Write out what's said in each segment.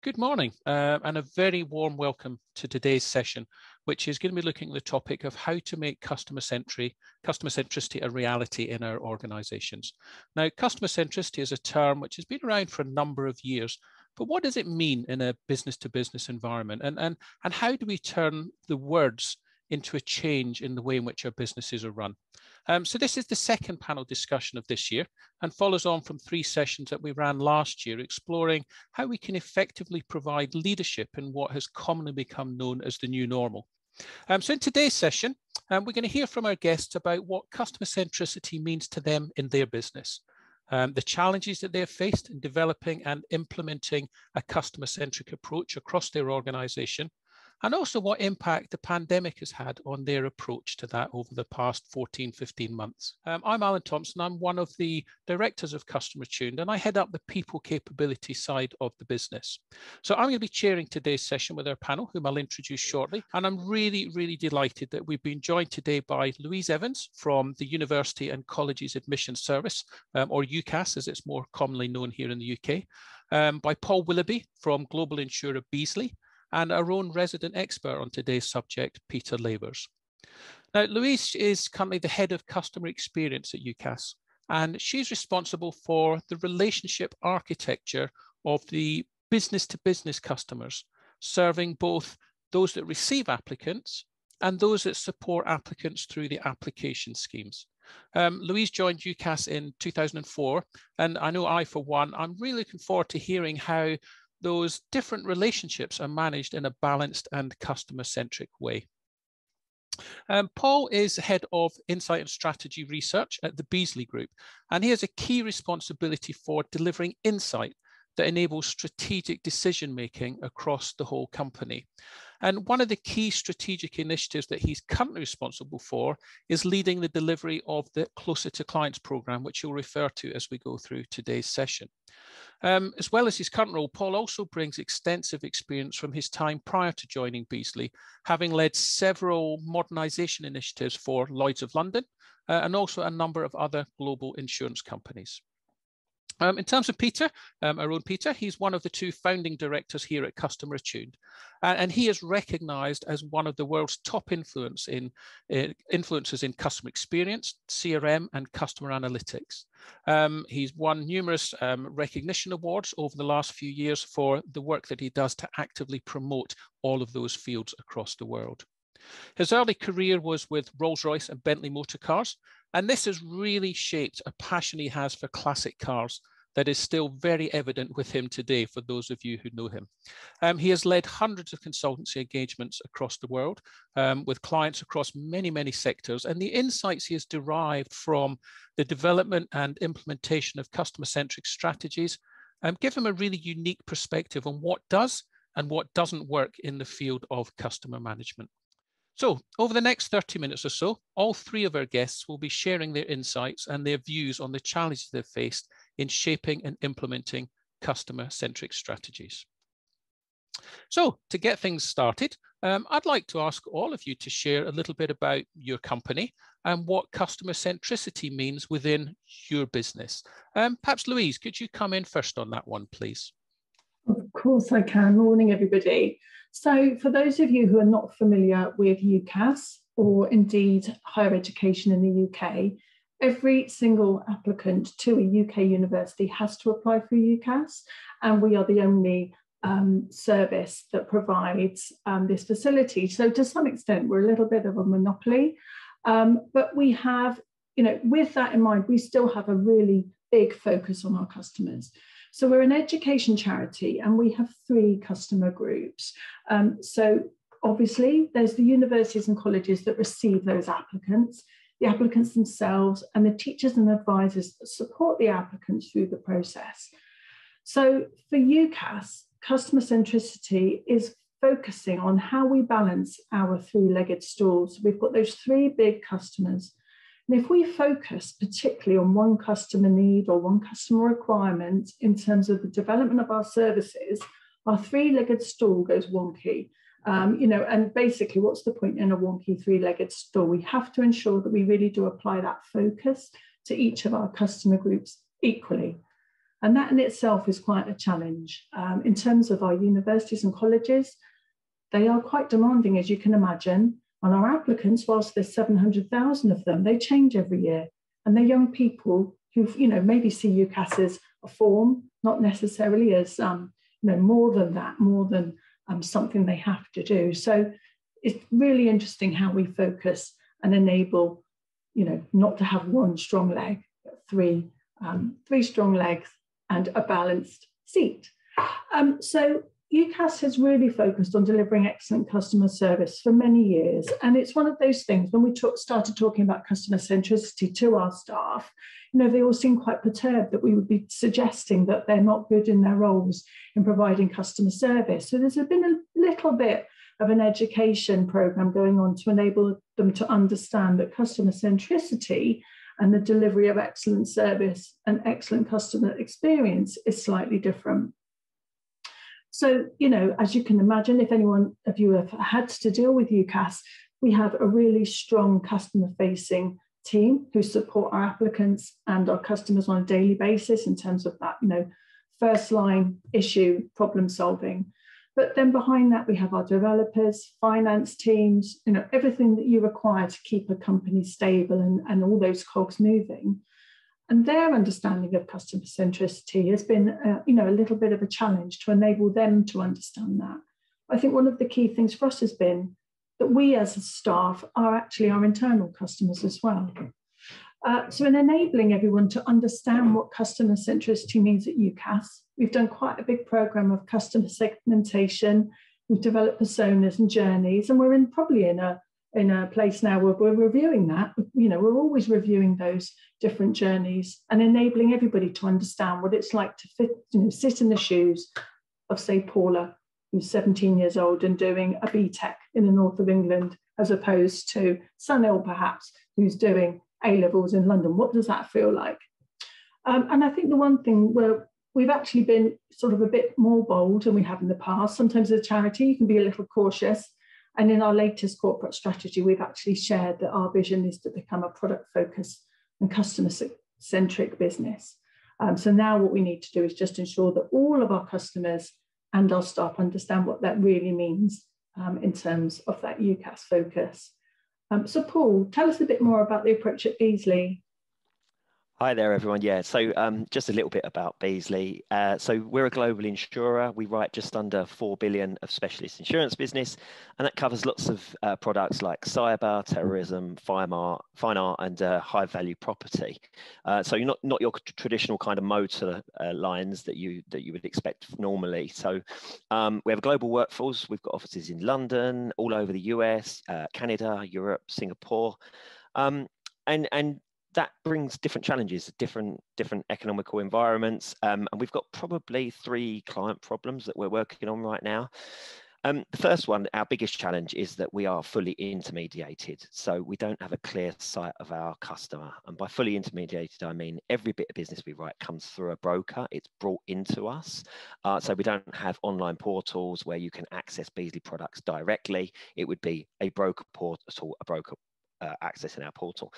Good morning and a very warm welcome to today's session, which is going to be looking at the topic of how to make customer centricity a reality in our organizations. Now, customer centricity is a term which has been around for a number of years, but what does it mean in a business-to-business environment? And how do we turn the words into a change in the way in which our businesses are run? So this is the second panel discussion of this year and follows on from 3 sessions that we ran last year, exploring how we can effectively provide leadership in what has commonly become known as the new normal. So in today's session, we're going to hear from our guests about what customer centricity means to them in their business, the challenges that they've faced in developing and implementing a customer-centric approach across their organization, and also what impact the pandemic has had on their approach to that over the past 14, 15 months. I'm Alan Thompson. I'm one of the directors of Customer Attuned, and I head up the people capability side of the business. So I'm going to be chairing today's session with our panel, whom I'll introduce shortly. And I'm really, really delighted that we've been joined today by Louise Evans from the University and Colleges Admissions Service, or UCAS, as it's more commonly known here in the UK, by Paul Willoughby from global insurer Beazley, and our own resident expert on today's subject, Peter Lavers. Now, Louise is currently the head of customer experience at UCAS, and she's responsible for the relationship architecture of the business-to-business customers, serving both those that receive applicants and those that support applicants through the application schemes. Louise joined UCAS in 2004, and I know for one, I'm really looking forward to hearing how those different relationships are managed in a balanced and customer-centric way. Paul is head of insight and strategy research at the Beazley Group, and he has a key responsibility for delivering insight that enables strategic decision-making across the whole company. And one of the key strategic initiatives that he's currently responsible for is leading the delivery of the Closer to Clients program, which you'll refer to as we go through today's session. As well as his current role, Paul also brings extensive experience from his time prior to joining Beazley, having led several modernisation initiatives for Lloyd's of London and also a number of other global insurance companies. In terms of Peter, our own Peter, he's one of the 2 founding directors here at Customer Attuned, and he is recognised as one of the world's top influencers in customer experience, CRM, and customer analytics. He's won numerous recognition awards over the last few years for the work that he does to actively promote all of those fields across the world. His early career was with Rolls-Royce and Bentley Motor Cars, and this has really shaped a passion he has for classic cars that is still very evident with him today for those of you who know him. He has led hundreds of consultancy engagements across the world with clients across many, many sectors, and the insights he has derived from the development and implementation of customer-centric strategies give him a really unique perspective on what does and what doesn't work in the field of customer management. So over the next 30 minutes or so, all 3 of our guests will be sharing their insights and their views on the challenges they've faced in shaping and implementing customer-centric strategies. So to get things started, I'd like to ask all of you to share a little bit about your company and what customer centricity means within your business. Perhaps Louise, could you come in first on that one, please? Of course I can. Morning, everybody. So for those of you who are not familiar with UCAS or indeed higher education in the UK, every single applicant to a UK university has to apply for UCAS, and we are the only service that provides this facility. So to some extent, we're a little bit of a monopoly, but we have, with that in mind, we still have a really big focus on our customers. So we're an education charity and we have 3 customer groups. So obviously there's the universities and colleges that receive those applicants, the applicants themselves, and the teachers and advisors that support the applicants through the process. So for UCAS, customer centricity is focusing on how we balance our 3-legged stools. We've got those 3 big customers. And if we focus particularly on one customer need or one customer requirement in terms of the development of our services, our 3-legged stool goes wonky. And basically, what's the point in a wonky 3-legged stool? We have to ensure that we really do apply that focus to each of our customer groups equally. And that in itself is quite a challenge. In terms of our universities and colleges, they are quite demanding, as you can imagine. And our applicants, whilst there's 700,000 of them, they change every year. And they're young people who, maybe see UCAS as a form, not necessarily as, more than that, more than something they have to do. So it's really interesting how we focus and enable, not to have one strong leg, but three strong legs and a balanced seat. So UCAS has really focused on delivering excellent customer service for many years. And it's one of those things, when we started talking about customer centricity to our staff, they all seem quite perturbed that we would be suggesting that they're not good in their roles in providing customer service. So there's been a little bit of an education program going on to enable them to understand that customer centricity and the delivery of excellent service and excellent customer experience is slightly different. So, as you can imagine, if anyone of you have had to deal with UCAS, we have a really strong customer-facing team who support our applicants and our customers on a daily basis in terms of that, first-line issue problem solving. But then behind that, we have our developers, finance teams, everything that you require to keep a company stable and all those cogs moving. And their understanding of customer centricity has been, a little bit of a challenge to enable them to understand that. I think one of the key things for us has been that we as a staff are actually our internal customers as well. So in enabling everyone to understand what customer centricity means at UCAS, we've done quite a big program of customer segmentation. We've developed personas and journeys, and we're probably in a place now where we're reviewing that. We're always reviewing those different journeys and enabling everybody to understand what it's like to sit in the shoes of, say, Paula, who's 17 years old and doing a BTEC in the north of England, as opposed to Sunil, perhaps, who's doing A-levels in London. What does that feel like? And I think the one thing where we've actually been sort of a bit more bold than we have in the past. Sometimes as a charity, you can be a little cautious. And in our latest corporate strategy, we've actually shared that our vision is to become a product-focused and customer-centric business. So now what we need to do is just ensure that all of our customers and our staff understand what that really means in terms of that UCAS focus. So Paul, tell us a bit more about the approach at Beazley. Hi there, everyone. Yeah, so just a little bit about Beazley. So we're a global insurer. We write just under 4 billion of specialist insurance business, and that covers lots of products like cyber, terrorism, fine art, and high-value property. So you're not your traditional kind of motor lines that you would expect normally. So we have a global workforce. We've got offices in London, all over the US, Canada, Europe, Singapore, and that brings different challenges, different economical environments. And we've got probably 3 client problems that we're working on right now. The first one, our biggest challenge, is that we are fully intermediated. So we don't have a clear sight of our customer. And by fully intermediated, I mean every bit of business we write comes through a broker. It's brought into us. So we don't have online portals where you can access Beazley products directly. It would be a broker portal, a broker access in our portal.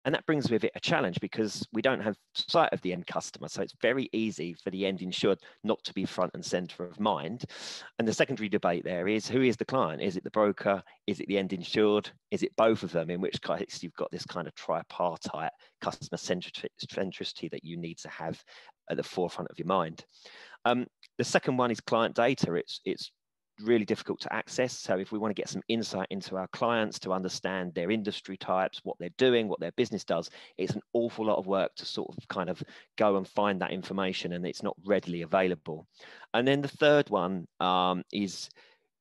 And that brings with it a challenge because we don't have sight of the end customer. So it's very easy for the end insured not to be front and center of mind. And the secondary debate there is, who is the client? Is it the broker? Is it the end insured? Is it both of them? In which case you've got this kind of tripartite customer centricity that you need to have at the forefront of your mind. The second one is client data. It's really difficult to access. So if we want to get some insight into our clients to understand their industry types, what they're doing, what their business does, it's an awful lot of work to sort of kind of go and find that information, and it's not readily available. And then the third one is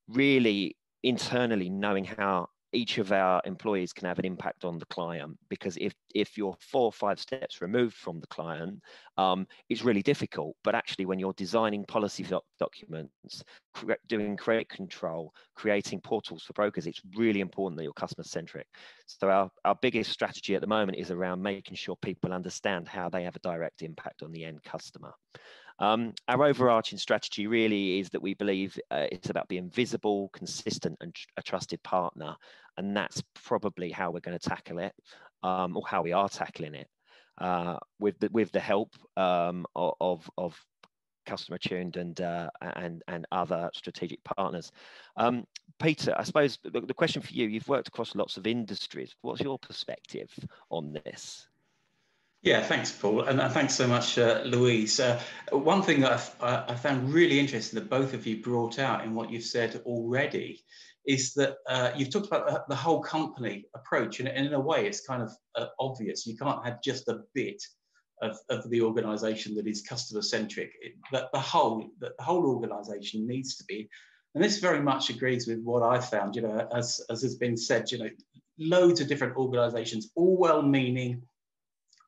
really internally knowing how each of our employees can have an impact on the client, because if you're 4 or 5 steps removed from the client, it's really difficult. But actually, when you're designing policy documents, doing credit control, creating portals for brokers, it's really important that you're customer centric. So our biggest strategy at the moment is around making sure people understand how they have a direct impact on the end customer. Our overarching strategy really is that we believe it's about being visible, consistent, and a trusted partner. And that's probably how we're going to tackle it, or how we are tackling it. with the help of Customer Attuned and other strategic partners. Peter, I suppose the question for you, you've worked across lots of industries. What's your perspective on this? Yeah, thanks, Paul, and thanks so much, Louise. One thing that I found really interesting that both of you brought out in what you've said already is that you've talked about the whole company approach, and in a way it's kind of obvious. You can't have just a bit of the organisation that is customer-centric. The whole organisation needs to be, and this very much agrees with what I found, as has been said, loads of different organisations, all well-meaning,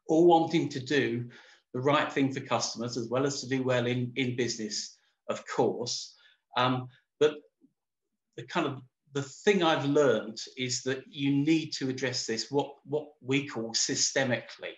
all wanting to do the right thing for customers as well as to do well in business, of course. But the thing I've learned is that you need to address this, what we call systemically.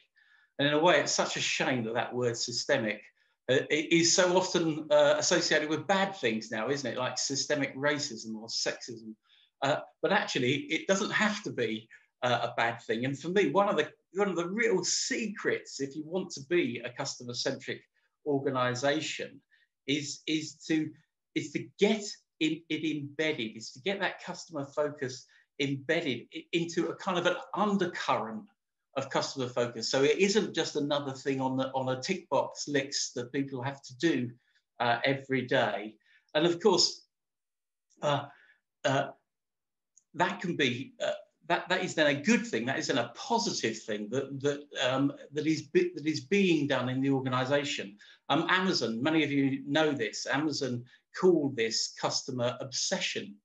And in a way, it's such a shame that word systemic is so often associated with bad things now, isn't it? Like systemic racism or sexism. But actually, it doesn't have to be a bad thing. And for me, one of the real secrets, if you want to be a customer-centric organisation, is to get it embedded, is to get that customer focus embedded into a kind of an undercurrent of customer focus. So it isn't just another thing on a tick box list that people have to do every day. And of course, that can be that is then a good thing. That is then a positive thing that is being done in the organisation. Amazon, many of you know this. Amazon call this customer obsession,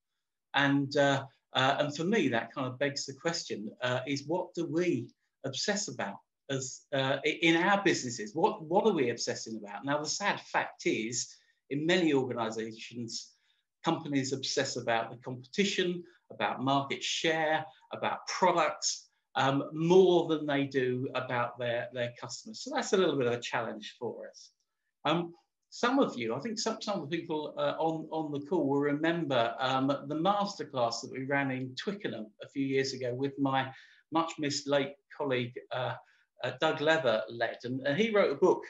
and for me that kind of begs the question: is what do we obsess about as in our businesses? What are we obsessing about? Now, the sad fact is, in many organisations, companies obsess about the competition, about market share, about products, more than they do about their customers. So that's a little bit of a challenge for us. Some of you, I think some of the people on the call will remember the masterclass that we ran in Twickenham a few years ago with my much missed late colleague, Doug Leather led, and he wrote a book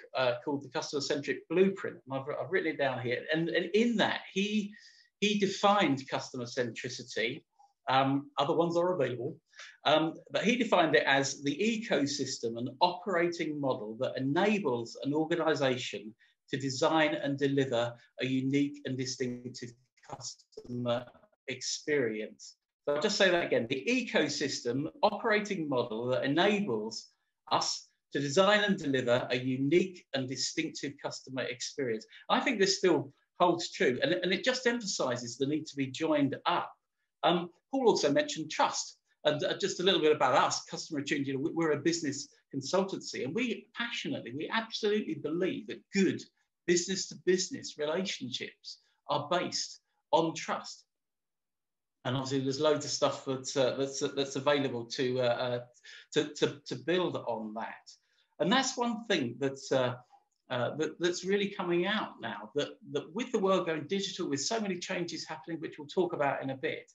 called The Customer-Centric Blueprint, and I've written it down here. And in that, he defined customer centricity. Other ones are available, but he defined it as the ecosystem, an operating model that enables an organisation to design and deliver a unique and distinctive customer experience. So I'll just say that again: the ecosystem operating model that enables us to design and deliver a unique and distinctive customer experience. I think this still holds true, and it just emphasises the need to be joined up. Paul also mentioned trust, and just a little bit about us, Customer Attuned. We're a business consultancy, and we absolutely believe that good business-to-business relationships are based on trust. And obviously, there's loads of stuff that's available to build on that. And that's one thing that's really coming out now. That with the world going digital, with so many changes happening, which we'll talk about in a bit,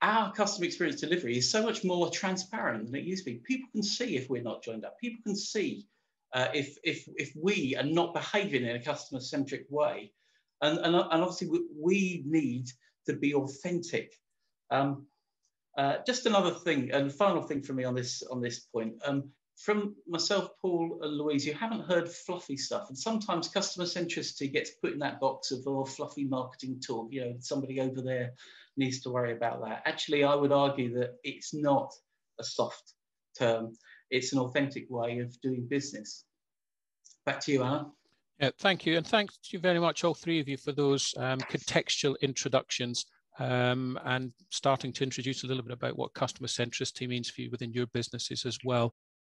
our customer experience delivery is so much more transparent than it used to be. People can see if we're not joined up. People can see if we are not behaving in a customer-centric way. And obviously we need to be authentic. Just another thing, and final thing for me on this point. From myself, Paul, and Louise, you haven't heard fluffy stuff, and sometimes customer centricity gets put in that box of fluffy marketing talk. Somebody over there needs to worry about that. Actually, I would argue that it's not a soft term; it's an authentic way of doing business. Back to you, Alan. Yeah, thank you, and thanks you very much, all three of you, for those contextual introductions and starting to introduce a little bit about what customer centricity means for you within your businesses as well.